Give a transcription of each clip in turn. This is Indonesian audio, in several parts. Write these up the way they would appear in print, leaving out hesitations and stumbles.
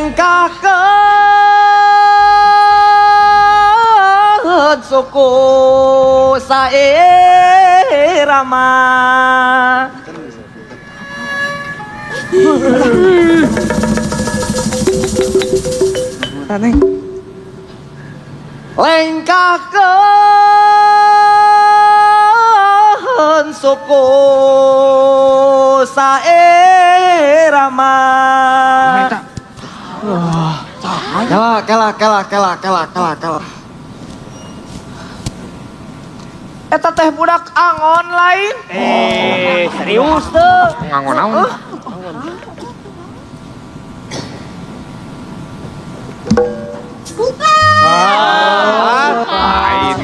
lengkakeun suku sairama Taneng lengkakeun suku sairama Kela. Eta teh budak angon lain. Serius tuh. Angon naon?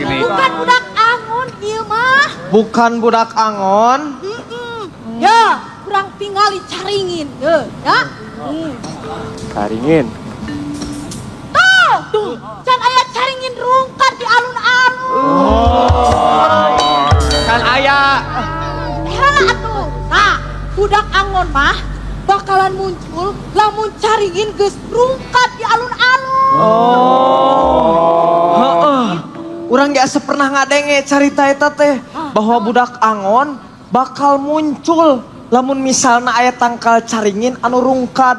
Bukan budak angon ieu mah. Bukan budak angon. Ya, kurang tinggal caringin ya. Caringin. Tuh, can aya caringin rungkat di alun-alun. Kan aya. Heran atuh. Nah, budak angon mah bakalan muncul lamun caringin geus rungkat di alun-alun. Heeh. Urang ge asa pernah ngadenge carita eta teh bahwa budak angon bakal muncul lamun misalna aya tangkal caringin anu rungkat.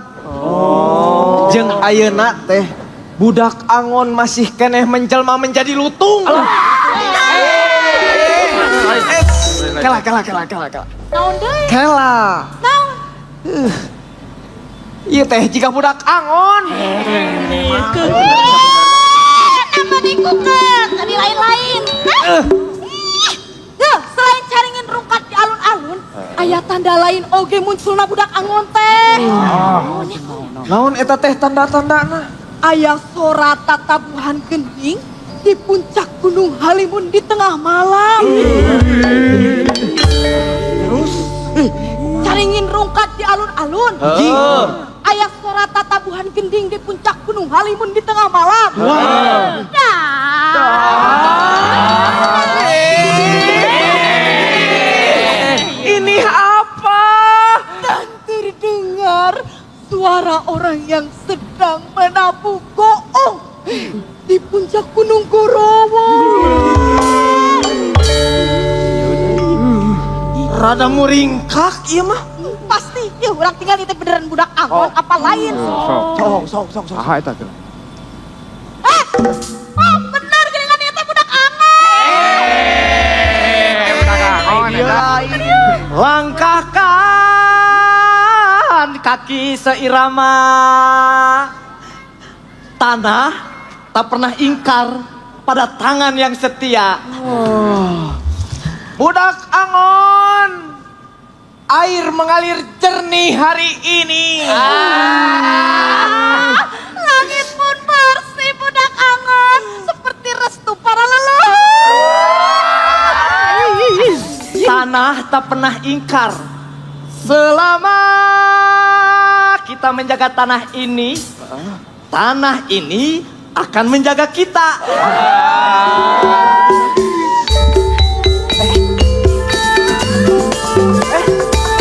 Jeung ayeuna teh budak angon masih keneh menjelma menjadi lutung. Kela. Naon deui? Kela. Naon? Ieu teh jika budak angon. Nama dikuket, tadi lain-lain. Selain caringin rungkat di alun-alun, aya tanda lain oge munculna budak angon teh. Naon eta teh tanda-tandana? Aya sora tatabuhan gending di puncak Gunung Halimun di tengah malam. Terus caringin rungkat di alun-alun. Aya sora tatabuhan gending di puncak Gunung Halimun di tengah malam. Ini apa? Dan terdengar suara orang yang sedang menabuh goong di puncak Gunung Gorowo. Rada muringkak ieu mah. Pasti, ya orang tinggal itu beneran budak angon apa lain. Sok. Aha eta teh. Oh bener gini itu budak angon. Langkahkan kaki seirama tanah tak pernah ingkar pada tangan yang setia. Budak angon, air mengalir jernih hari ini. Langit pun bersih budak angon seperti restu para leluhur. Tanah tak pernah ingkar. Selama kita menjaga tanah ini akan menjaga kita.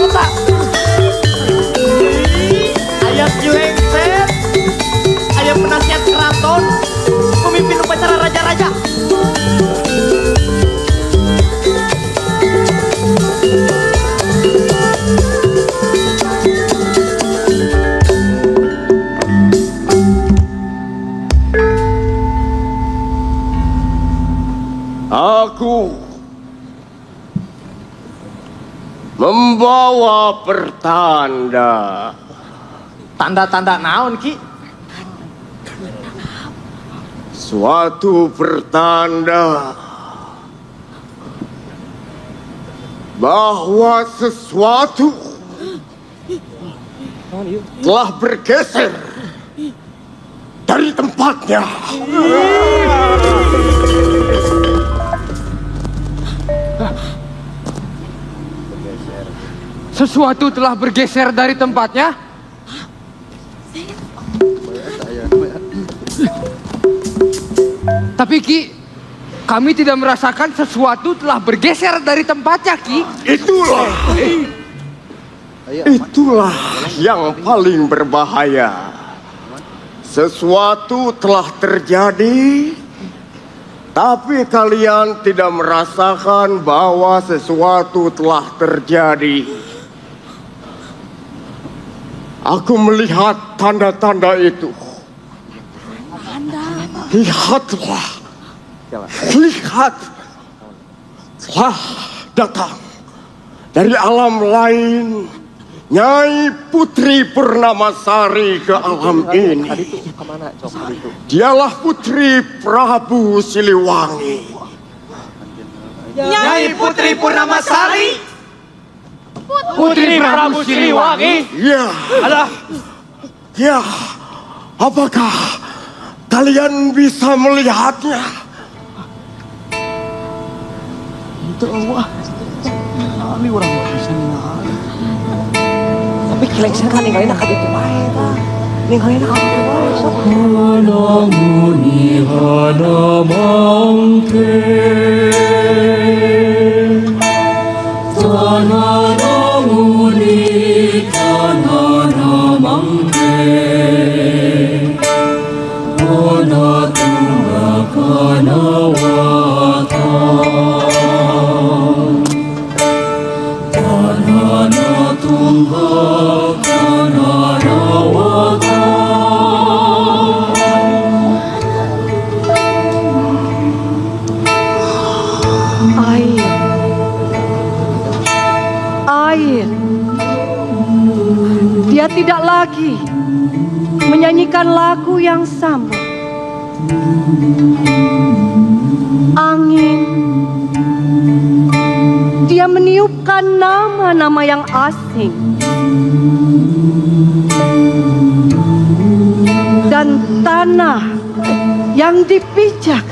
Kota. Aya kilengser, aya penasihat keraton, pemimpin upacara raja-raja. Aku membawa pertanda. Tanda-tanda naon Ki? Suatu pertanda bahwa sesuatu telah bergeser dari tempatnya. Sesuatu telah bergeser dari tempatnya. Tapi Ki, kami tidak merasakan sesuatu telah bergeser dari tempatnya Ki. Itulah yang paling berbahaya. sesuatu telah terjadi, tapi kalian tidak merasakan bahwa sesuatu telah terjadi. Aku melihat tanda-tanda itu. Lihatlah, lihat, telah datang dari alam lain Nyai Putri Purnamasari ke alam ini. Dialah Putri Prabu Siliwangi. Nyai Putri Purnamasari. Putri Prabu Siliwangi. Ya, ya. Apakah kalian bisa melihatnya? Itu Allah. Kali orang bisa ningali. Tapi kileng saya kan ninggalin akad itu bae lah. Ninggalin akad itu bae sok. Hanamuni hanamangke Hanamuni hanamangke Hanatunga kanawata Hanatunga kanawata Air. Dia tidak lagi menyanyikan lagu yang sama. Angin. Dia meniupkan nama-nama yang asing. Dan tanah yang dipijak,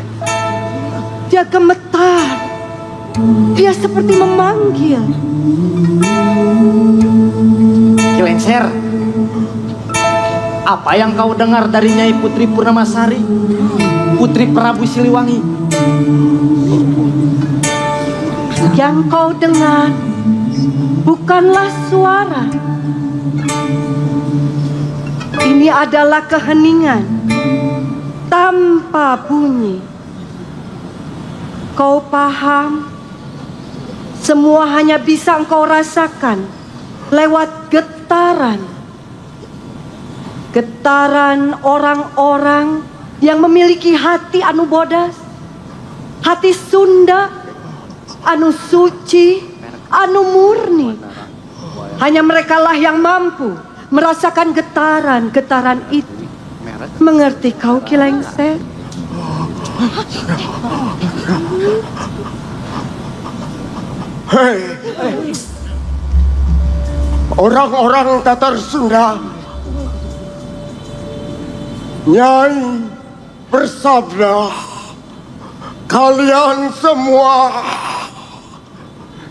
dia gemetar. Dia seperti memanggil. Kilengser, apa yang kau dengar dari Nyai Putri Purnamasari, Putri Prabu Siliwangi? Yang kau dengar bukanlah suara. Ini adalah keheningan tanpa bunyi. Kau paham? Semua hanya bisa engkau rasakan lewat getaran. Getaran orang-orang yang memiliki hati anu bodas, hati Sunda, anu suci, anu murni. Hanya merekalah yang mampu merasakan getaran-getaran itu. Mengerti kau, Kilengser? Hei, orang-orang Tatar Sunda, Nyai bersabda, kalian semua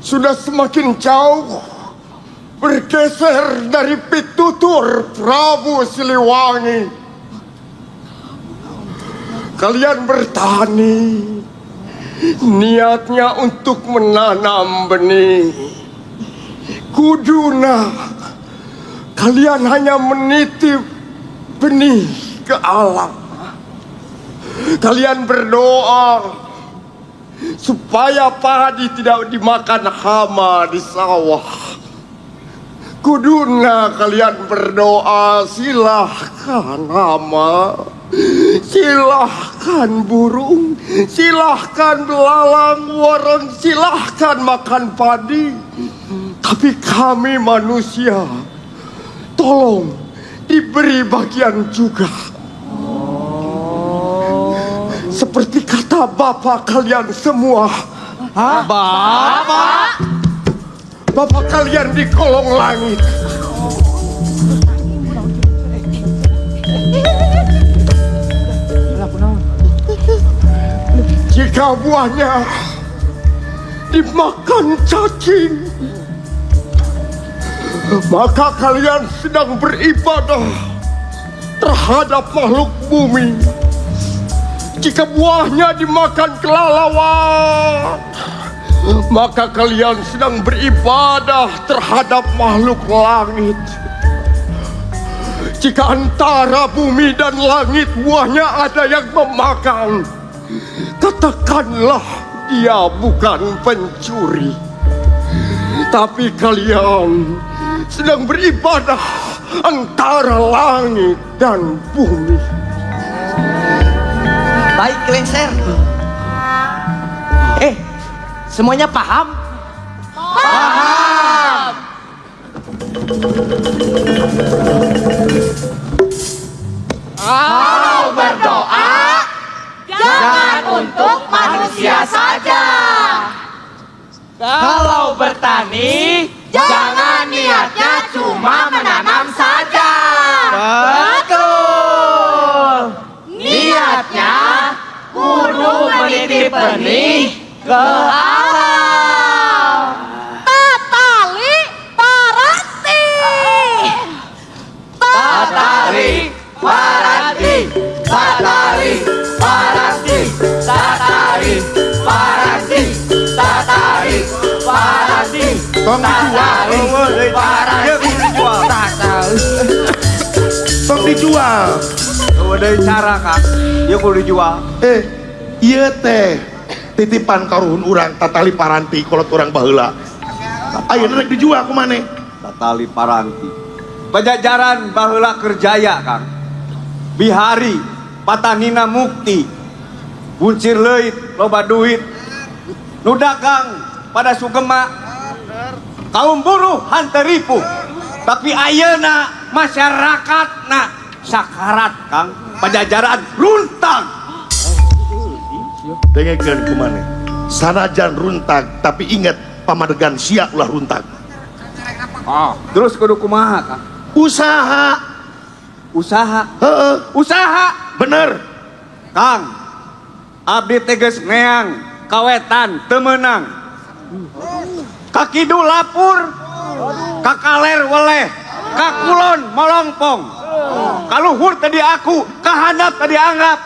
sudah semakin jauh bergeser dari pitutur Prabu Siliwangi. Kalian bertani, niatnya untuk menanam benih. Kuduna, kalian hanya menitip benih ke alam. Kalian berdoa supaya padi tidak dimakan hama di sawah. Kuduna kalian berdoa, silahkan hama, silahkan burung, silahkan belalang, warang, silahkan makan padi. Tapi kami manusia, tolong diberi bagian juga. Seperti kata Bapak kalian semua. Bapak? Bapak kalian di kolong langit. Jika buahnya dimakan cacing, maka kalian sedang beribadah terhadap makhluk bumi. Jika buahnya dimakan kelelawar, maka kalian sedang beribadah terhadap makhluk langit. jika antara bumi dan langit buahnya ada yang memakan, katakanlah dia bukan pencuri. Tapi kalian sedang beribadah antara langit dan bumi. Baik, Lengser. Semuanya paham? Paham. Kalau berdoa, jangan untuk manusia saja. Kalau bertani, Jangan niatnya cuma menanam saja. betul. Niatnya kudu menitip benih Ke alam. Tatali Paranti. Tatali Paranti, Tatali Paranti, Tatali Paranti, Tatali Paranti. Tong dijual. Tong dijual. Udah cara Kang, ya kudu dijual. Iya teh titipan karuhun urang Tatali Paranti kolot urang baheula. Ayeuna rek dijual ku maneh. Tatali Paranti Pajajaran baheula kerjaya Kang. Bihari patanina mukti, buncir leuit loba duit, nu dagang pada sugema, kaum buruh hanteu tapi ayeuna masyarakatna sakarat Kang. Pajajaran runtag. Dengekeun ku maneh. Sanajan runtag tapi ingat pamadegan sia ulah runtag. Terus kudu kumaha Kang? Usaha. Usaha. Usaha. Bener. Kang, abdi teges neang kawetan temenang. Kakidul lapur, kakaler weleh, kakulon molongpong, kaluhur tadi aku, kahandap tadi anggap.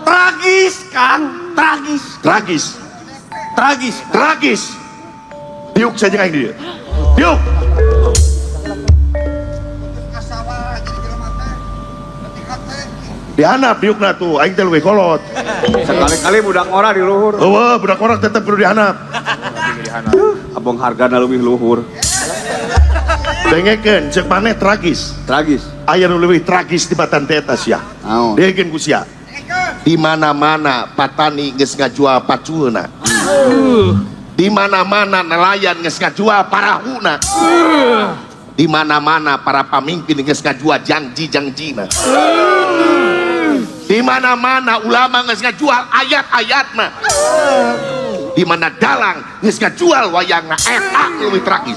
Tragis Kang, tragis. Diuk saja kayak dia. Diuk. Dihanap diukna tuh, aing teh leuwih kolot. Sekali-kali budak ngora di luhur. Eueuh, budak orang tetep kudu dihanap. Abong hargana leuwih luhur. Dengekeun ceuk maneh tragis. Tragis. Aya nu leuwih tragis di batan teh eta sia. Naon? Dengekeun ku sia. Di mana-mana patani geus ngajual pacueuna. Di mana-mana nelayan geus ngajual parahuna. Di mana-mana para pamimpin geus ngajual janji-janjina. Di mana-mana ulama geus ngajual ayat-ayatna. Di mana dalang geus ngajual wayangna eta leuwih tragis.